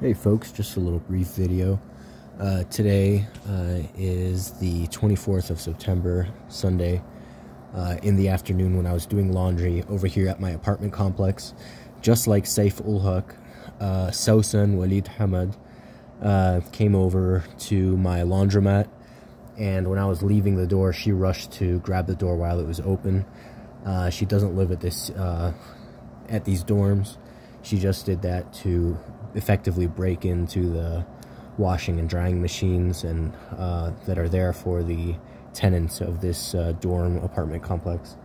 Hey folks, just a little brief video. Today is the 24th of September, Sunday, in the afternoon when I was doing laundry over here at my apartment complex. Just like Saif ul Haq, Sausan Walid Hamad came over to my laundromat, and when I was leaving the door, she rushed to grab the door while it was open. She doesn't live at these dorms. She just did that to effectively break into the washing and drying machines and that are there for the tenants of this dorm apartment complex.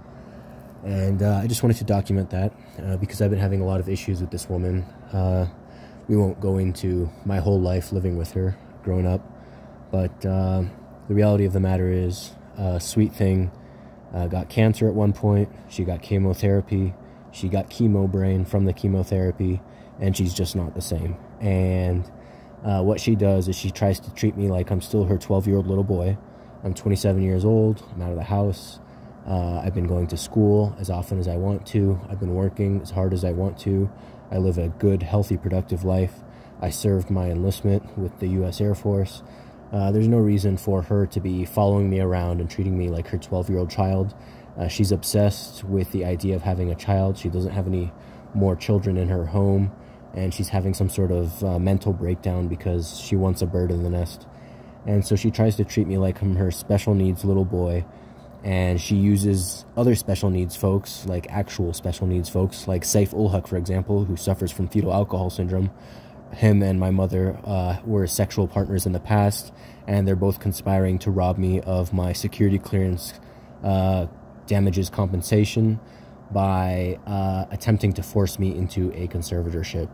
And I just wanted to document that because I've been having a lot of issues with this woman. We won't go into my whole life living with her growing up, but the reality of the matter is, sweet thing got cancer at one point. She got chemotherapy. She got chemo brain from the chemotherapy, and she's just not the same. And what she does is she tries to treat me like I'm still her 12-year-old little boy. I'm 27 years old. I'm out of the house. I've been going to school as often as I want to. I've been working as hard as I want to. I live a good, healthy, productive life. I served my enlistment with the U.S. Air Force. There's no reason for her to be following me around and treating me like her 12-year-old child. She's obsessed with the idea of having a child. She doesn't have any more children in her home, and she's having some sort of mental breakdown because she wants a bird in the nest. And so she tries to treat me like I'm her special needs little boy, and she uses other special needs folks, like actual special needs folks, like Saif ul Haq, for example, who suffers from fetal alcohol syndrome. Him and my mother were sexual partners in the past, and they're both conspiring to rob me of my security clearance damages compensation by attempting to force me into a conservatorship.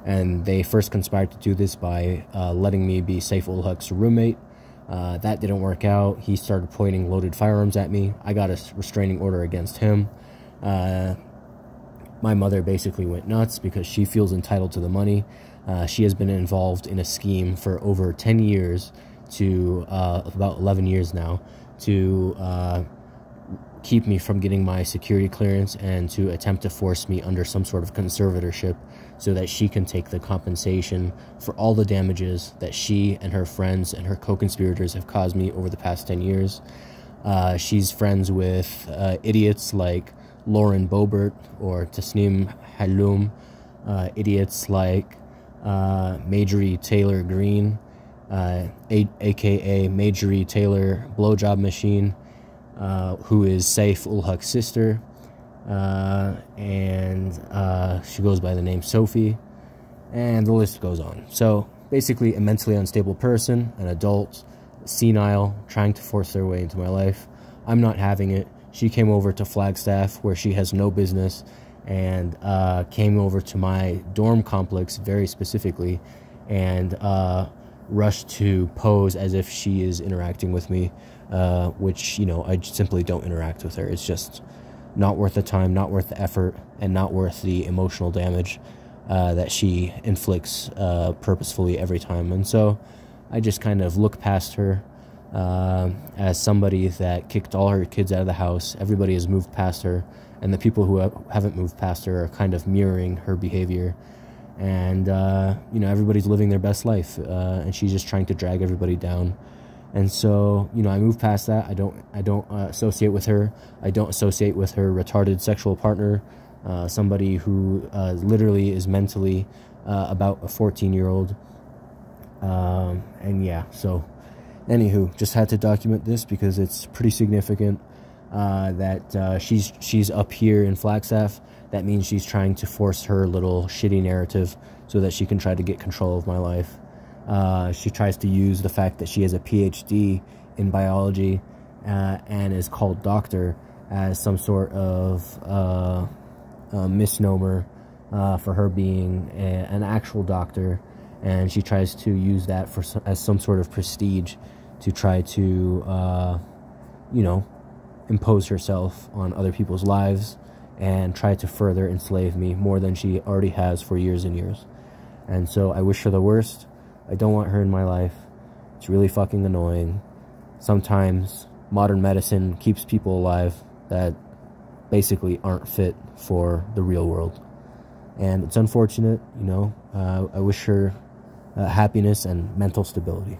And they first conspired to do this by letting me be Saif ul Haq's roommate. That didn't work out. He started pointing loaded firearms at me. I got a restraining order against him. My mother basically went nuts because she feels entitled to the money. She has been involved in a scheme for over 10 years to about 11 years now to keep me from getting my security clearance and to attempt to force me under some sort of conservatorship so that she can take the compensation for all the damages that she and her friends and her co-conspirators have caused me over the past 10 years. She's friends with idiots like Lauren Boebert or Tasneem Halloum, idiots like Marjorie Taylor Greene, aka Marjorie Taylor Blowjob Machine, who is Saif ul Haq's sister, and she goes by the name Sophie, and the list goes on. So basically a mentally unstable person, an adult, senile, trying to force their way into my life. I'm not having it. She came over to Flagstaff, where she has no business, and came over to my dorm complex very specifically, and rushed to pose as if she is interacting with me, which, you know, I simply don't interact with her. It's just not worth the time, not worth the effort, and not worth the emotional damage that she inflicts purposefully every time. And so I just kind of look past her as somebody that kicked all her kids out of the house. Everybody has moved past her, and the people who haven't moved past her are kind of mirroring her behavior. And you know, everybody's living their best life, and she's just trying to drag everybody down. And so, you know, I move past that. I don't associate with her. I don't associate with her retarded sexual partner, somebody who literally is mentally about a 14-year-old. And yeah, so anywho, just had to document this because it's pretty significant that she's up here in Flagstaff. That means she's trying to force her little shitty narrative so that she can try to get control of my life. She tries to use the fact that she has a PhD in biology and is called doctor as some sort of misnomer for her being an actual doctor, and she tries to use that as some sort of prestige to try to you know, impose herself on other people's lives and try to further enslave me more than she already has for years and years. And so I wish her the worst. I don't want her in my life. It's really fucking annoying. Sometimes modern medicine keeps people alive that basically aren't fit for the real world. And it's unfortunate, you know. I wish her happiness and mental stability.